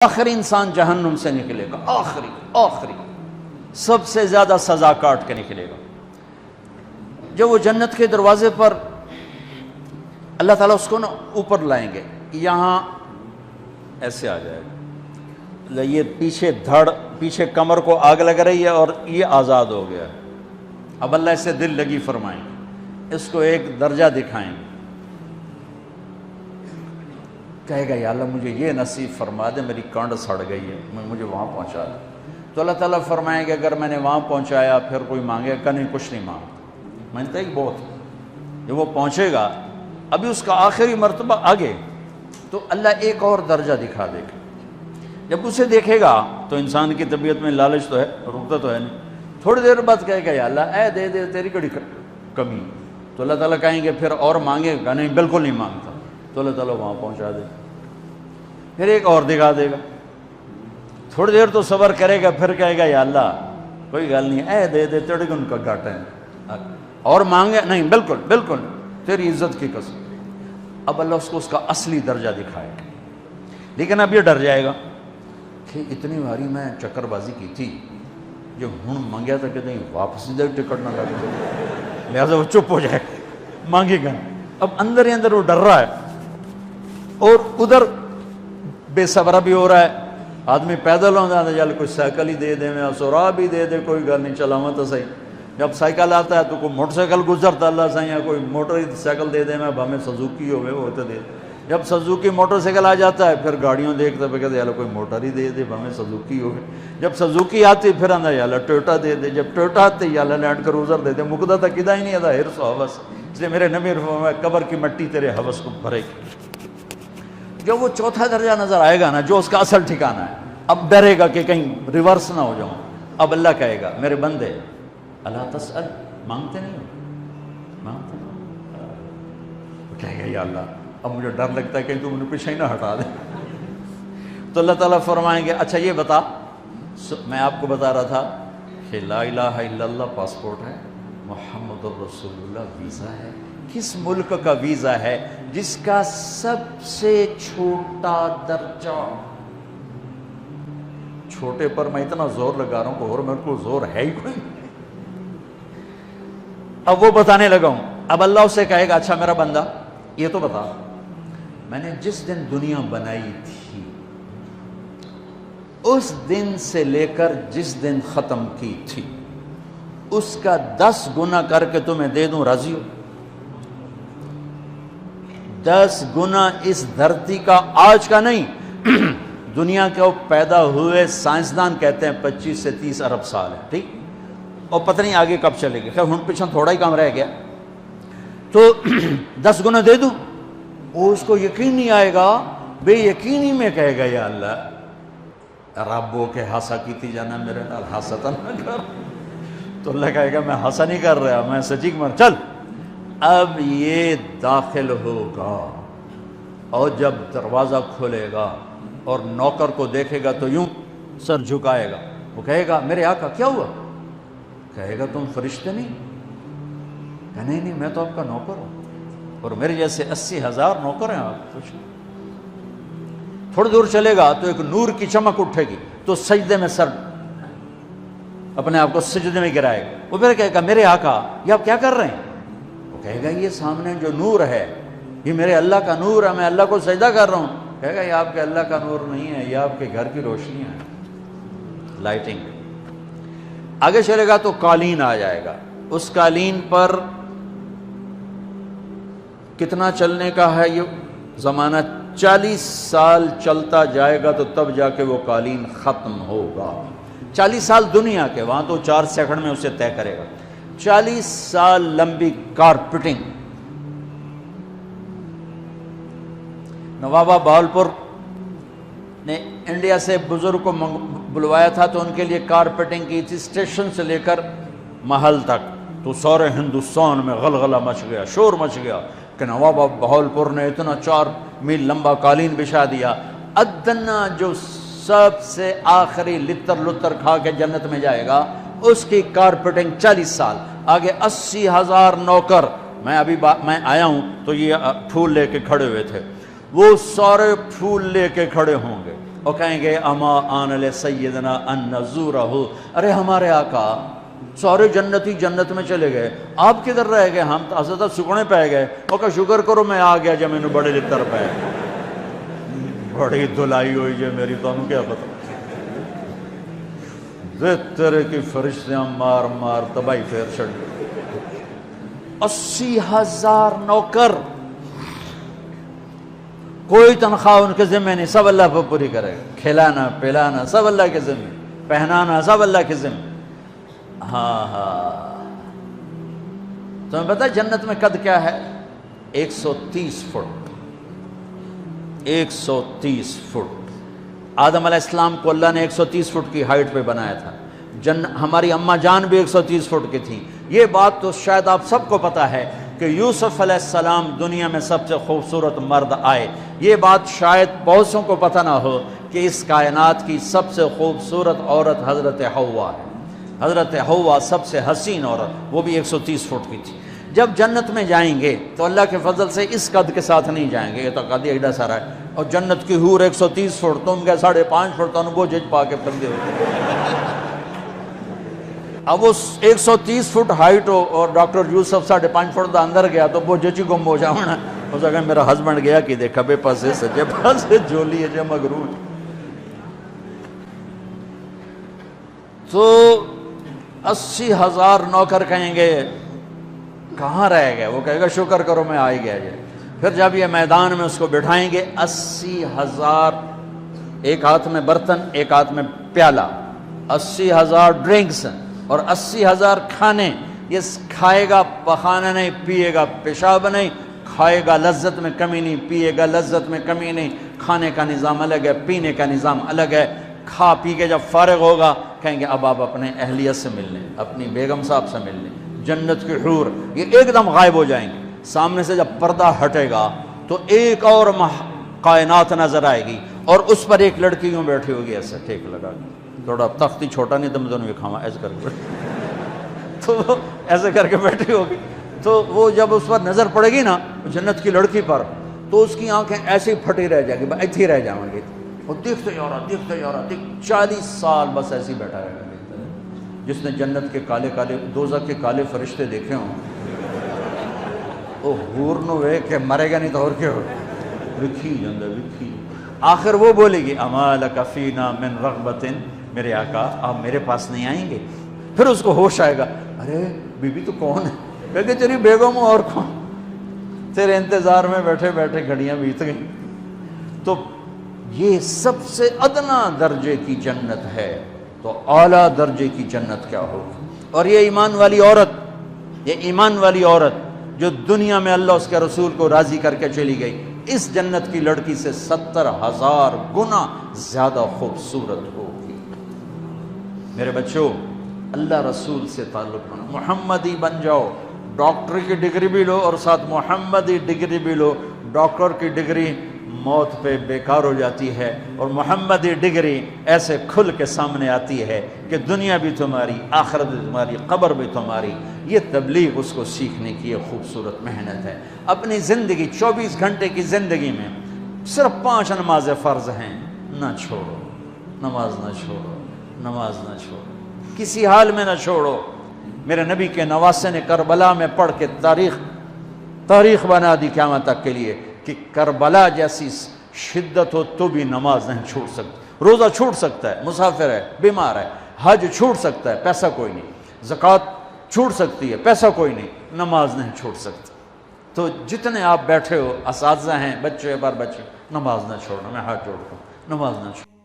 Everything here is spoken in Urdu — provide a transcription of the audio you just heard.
آخری انسان جہنم سے نکلے گا، آخری سب سے زیادہ سزا کاٹ کے نکلے گا۔ جب وہ جنت کے دروازے پر اللہ تعالیٰ اس کو نا اوپر لائیں گے، یہاں ایسے آ جائے گا، یہ پیچھے پیچھے کمر کو آگ لگ رہی ہے اور یہ آزاد ہو گیا ہے۔ اب اللہ اسے دل لگی فرمائیں گے، اس کو ایک درجہ دکھائیں گے، کہے گا یا اللہ مجھے یہ نصیب فرما دے، میری کانڈ سڑ گئی ہے، مجھے وہاں پہنچا دے۔ تو اللہ تعالیٰ فرمائیں گے اگر میں نے وہاں پہنچایا پھر کوئی مانگے گا نہیں، کچھ نہیں مانگتا، میں نے کہا بہت۔ جب وہ پہنچے گا ابھی اس کا آخری مرتبہ آگے، تو اللہ ایک اور درجہ دکھا دے گا۔ جب اسے دیکھے گا تو انسان کی طبیعت میں لالچ تو ہے، رکتا تو ہے نہیں، تھوڑی دیر بعد کہے گا یا اللہ اے دے دے، تیری کڑی کمی۔ تو اللہ تعالیٰ کہیں گے پھر اور مانگے گا نہیں، بالکل نہیں مانگتا، تو اللہ تعالیٰ وہاں پہنچا دے، پھر ایک اور دکھا دے گا، تھوڑی دیر تو صبر کرے گا، پھر کہے گا یا اللہ کوئی گل نہیں، اے دے دے، تیری ان کا گھاٹا ہے، اور مانگے نہیں، بالکل تیری عزت کی قسم۔ اب اللہ اس کو اس کا اصلی درجہ دکھائے گا، لیکن اب یہ ڈر جائے گا کہ اتنی باری میں چکر بازی کی تھی، جو ہوں مانگیا تھا کہ نہیں واپس دے، ٹکٹ نہ لگے، لہٰذا وہ چپ ہو جائے گا، مانگے گا۔ اب اندر ہی اندر وہ ڈر رہا ہے، اور ادھر بے صبرہ بھی ہو رہا ہے، آدمی پیدل ہو جاتا ہے، چل کوئی سائیکل ہی دے دے، میں سورا بھی دے دے، کوئی گل نہیں، چلاواں تو صحیح۔ جب سائیکل آتا ہے تو کوئی موٹر سائیکل گزرتا اللہ صحیح ہے، کوئی موٹر سائیکل دے دے، میں بھامے سزوکی ہوئے وہ تو دے۔ جب سزوکی موٹر سائیکل آ جاتا ہے پھر گاڑیوں دیکھتا ہے، کہتے ہیں کوئی موٹر ہی دے دے، بھامے سزوکی ہوئے۔ جب سزوکی آتی پھر آندہ یا اللہ ٹویوٹا دے دے، جب ٹویوٹا آتی یا اللہ لینڈ کروزر دے دے، مقدہ تک کدا ہی نہیں آتا، حرص و حوث۔ اس لیے میرے نبی فرمایا قبر کی مٹی تیرے حوث کو بھرے گی۔ جب وہ چوتھا درجہ نظر آئے گا نا، جو اس کا اصل ٹھکانہ ہے، اب ڈرے گا کہ کہیں ریورس نہ ہو جاؤں۔ اب اللہ کہے گا میرے بندے اللہ تسأل، مانگتے نہیں ہو، مانگتے نہیں، کہے گا یا اللہ اب مجھے ڈر لگتا ہے کہ تم انہیں پیچھے ہی نہ ہٹا دے۔ تو اللہ تعالیٰ فرمائیں گے اچھا یہ بتا، میں آپ کو بتا رہا تھا کہ لا الہ الا اللہ پاسپورٹ ہے، محمد الرسول اللہ ویزا ہے، کس ملک کا ویزا ہے جس کا سب سے چھوٹا درجہ، چھوٹے پر میں اتنا زور لگا رہا ہوں کہ اور میرے کو زور ہے ہی کوئی۔ اب وہ بتانے لگا ہوں، اب اللہ اسے کہے گا اچھا میرا بندہ یہ تو بتا، میں نے جس دن دنیا بنائی تھی اس دن سے لے کر جس دن ختم کی تھی اس کا 10 گنا کر کے تمہیں دے دوں، راضی ہو؟ 10 گنا اس دھرتی کا، آج کا نہیں، دنیا کے وہ پیدا ہوئے سائنسدان کہتے ہیں 25 سے 30 ارب سال ہے، ٹھیک، اور پتہ نہیں آگے کب چلے گی، خیر ہن پیچھے تھوڑا ہی کام رہ گیا، تو 10 گنا دے دوں؟ وہ اس کو یقین نہیں آئے گا، بے یقینی میں کہے گا یا اللہ ربو کے ہاسا کیتی جانا، میرے نال ہاستا نہ کر۔ تو اللہ کہے گا میں ہاسا نہیں کر رہا، میں سچی مر، چل اب یہ داخل ہوگا، اور جب دروازہ کھولے گا اور نوکر کو دیکھے گا تو یوں سر جھکائے گا، وہ کہے گا میرے آقا کیا ہوا؟ کہے گا تم فرشتے نہیں؟ کہ نہیں میں تو آپ کا نوکر ہوں، اور میرے جیسے 80,000 نوکر ہیں آپ کچھ۔ تھوڑی دور چلے گا تو ایک نور کی چمک اٹھے گی، تو سجدے میں سر اپنے آپ کو سجدے میں گرائے گا، وہ پھر کہے گا میرے آقا یہ آپ کیا کر رہے ہیں؟ وہ کہے گا یہ سامنے جو نور ہے یہ میرے اللہ کا نور ہے، میں اللہ کو سجدہ کر رہا ہوں۔ کہے گا یہ آپ کے اللہ کا نور نہیں ہے، یہ آپ کے گھر کی روشنی ہے، لائٹنگ۔ آگے چلے گا تو قالین آ جائے گا، اس قالین پر کتنا چلنے کا ہے یہ زمانہ، 40 سال چلتا جائے گا تو تب جا کے وہ قالین ختم ہوگا۔ 40 سال دنیا کے، وہاں تو 4 سیکنڈ میں اسے طے کرے گا۔ 40 سال لمبی کارپیٹنگ۔ نوابہ بہاولپور نے انڈیا سے بزرگ کو بلوایا تھا تو ان کے لیے کارپیٹنگ کی تھی، اسٹیشن سے لے کر محل تک، تو سارے ہندوستان میں غلغلہ مچ گیا، شور مچ گیا کہ نواب بہاولپور نے اتنا 4 میل لمبا قالین بچھا دیا۔ ادنا جو سب سے آخری لتر کھا کے جنت میں جائے گا اس کی کارپیٹنگ 40 سال، آگے 80,000 نوکر، میں آیا ہوں تو یہ پھول لے کے کھڑے ہوئے تھے، وہ سارے پھول لے کے کھڑے ہوں گے، اور کہیں گے اما آن لسیدنا ان نزورہو، ارے ہمارے آقا سارے جنتی جنت میں چلے گئے، آپ کدھر رہ گئے؟ ہم تو حضرت سکنے پہ گئے۔ وہ کہ شکر کرو میں آ گیا جب میں نے بڑے لتر پہ بڑی دلائی ہوئی جو میری، تو انہوں کیا پتہ تیرے کی فرشتیاں مار مار تباہی پھیر چھڑ گئے۔ 80,000 نوکر، کوئی تنخواہ ان کے ذمہ نہیں، سب اللہ پر پوری کرے گا، کھلانا پلانا سب اللہ کے ذمہ، پہنانا سب اللہ کے ذمہ۔ ہاں تمہیں پتہ ہے جنت میں قد کیا ہے؟ 130 فٹ، 130 فٹ۔ آدم علیہ السلام کو اللہ نے 130 فٹ کی ہائٹ پہ بنایا تھا، ہماری اماں جان بھی 130 فٹ کی تھی۔ یہ بات تو شاید آپ سب کو پتہ ہے کہ یوسف علیہ السلام دنیا میں سب سے خوبصورت مرد آئے۔ یہ بات شاید بہت سوں کو پتہ نہ ہو کہ اس کائنات کی سب سے خوبصورت عورت حضرت حوا ہے۔ حضرت حوا سب سے حسین عورت، وہ بھی 130 فٹ کی تھی۔ جب جنت میں جائیں گے تو اللہ کے فضل سے اس قد کے ساتھ نہیں جائیں گے، یہ تو قد ایڈا سارا ہے، اور جنت کی حور 130 فٹ، تم کے 5.5 فٹ، تو وہ جج پا کے پھر دے ہوتے۔ اب وہ 130 فٹ ہائٹ ہو اور ڈاکٹر یوسف 5.5 فٹ دا اندر گیا تو وہ جچی گم ہو جاؤنا، اس کہ میرا ہسبینڈ گیا کہ دیکھا بے پاسے سجے پاسے جولی ہے جے مغرور۔ تو 80,000 نوکر کہیں گے کہاں رہ گئے؟ وہ کہے گا شکر کرو میں آ ہی گیا جائے۔ پھر جب یہ میدان میں اس کو بٹھائیں گے، 80,000، ایک ہاتھ میں برتن ایک ہاتھ میں پیالہ، 80,000 ڈرنکس اور 80,000 کھانے۔ یہ کھائے گا پخانا نہیں، پیے گا پیشاب نہیں، کھائے گا لذت میں کمی نہیں، پیے گا لذت میں کمی نہیں۔ کھانے کا نظام الگ ہے، پینے کا نظام الگ ہے۔ کھا پی کے جب فارغ ہوگا کہیں گے اب آپ اپنے اہلیت سے مل لیں، اپنی بیگم صاحب سے مل لیں۔ جنت کی حور یہ ایک دم غائب ہو جائیں گے، سامنے سے جب پردہ ہٹے گا تو ایک اور کائنات نظر آئے گی، اور اس پر ایک لڑکی یوں بیٹھی ہوگی ایسے ٹھیک لگا کے، تھوڑا تختی چھوٹا نہیں تم دونوں کھاوا ایسے کر کے تو وہ ایسے کر کے بیٹھی ہوگی۔ تو وہ جب اس پر نظر پڑے گی نا جنت کی لڑکی پر، تو اس کی آنکھیں ایسی پھٹی رہ جائیں گی، ایتھی رہ جائیں گی، وہ دیکھتے جا رہا دیکھتے جا رہا، 40 سال بس ایسے ہی بیٹھا رہے گا۔ جس نے جنت کے کالے کالے دوزخ کے کالے فرشتے دیکھے ہوں، وہ حور نو وے کہ مرے گا نہیں تو اور کیا ہو، وکھی جندہ وکھی۔ آخر وہ بولے گی اما لک فینا من رغبت، میرے آقا آپ میرے پاس نہیں آئیں گے؟ پھر اس کو ہوش آئے گا، ارے بی بی تو کون ہے؟ کہے کہ تیری بیگم ہوں، اور کون؟ تیرے انتظار میں بیٹھے بیٹھے گھڑیاں بیت گئیں۔ تو یہ سب سے ادنا درجے کی جنت ہے، تو اعلیٰ درجے کی جنت کیا ہوگی؟ اور یہ ایمان والی عورت، یہ ایمان والی عورت جو دنیا میں اللہ اس کے رسول کو راضی کر کے چلی گئی، اس جنت کی لڑکی سے 70,000 گنا زیادہ خوبصورت ہوگی۔ میرے بچوں، اللہ رسول سے تعلق بنا، محمدی بن جاؤ، ڈاکٹر کی ڈگری بھی لو اور ساتھ محمدی ڈگری بھی لو۔ ڈاکٹر کی ڈگری موت پہ بیکار ہو جاتی ہے، اور محمدی ڈگری ایسے کھل کے سامنے آتی ہے کہ دنیا بھی تمہاری، آخرت بھی تمہاری، قبر بھی تمہاری۔ یہ تبلیغ اس کو سیکھنے کی ایک خوبصورت محنت ہے۔ اپنی زندگی 24 گھنٹے کی زندگی میں صرف 5 نمازیں فرض ہیں، نہ چھوڑو، نماز نہ چھوڑو، نماز نہ چھوڑو، کسی حال میں نہ چھوڑو۔ میرے نبی کے نواسے نے کربلا میں پڑھ کے تاریخ بنا دی قیامت تک کے لیے کہ کربلا جیسی شدت ہو تو بھی نماز نہیں چھوٹ سکتی۔ روزہ چھوٹ سکتا ہے، مسافر ہے، بیمار ہے، حج چھوٹ سکتا ہے، پیسہ کوئی نہیں، زکوٰۃ چھوٹ سکتی ہے، پیسہ کوئی نہیں، نماز نہیں چھوٹ سکتی۔ تو جتنے آپ بیٹھے ہو، اساتذہ ہیں، بچے بار بچے، نماز نہ چھوڑنا، میں ہاتھ جوڑتا ہوں، نماز نہ چھوڑنا۔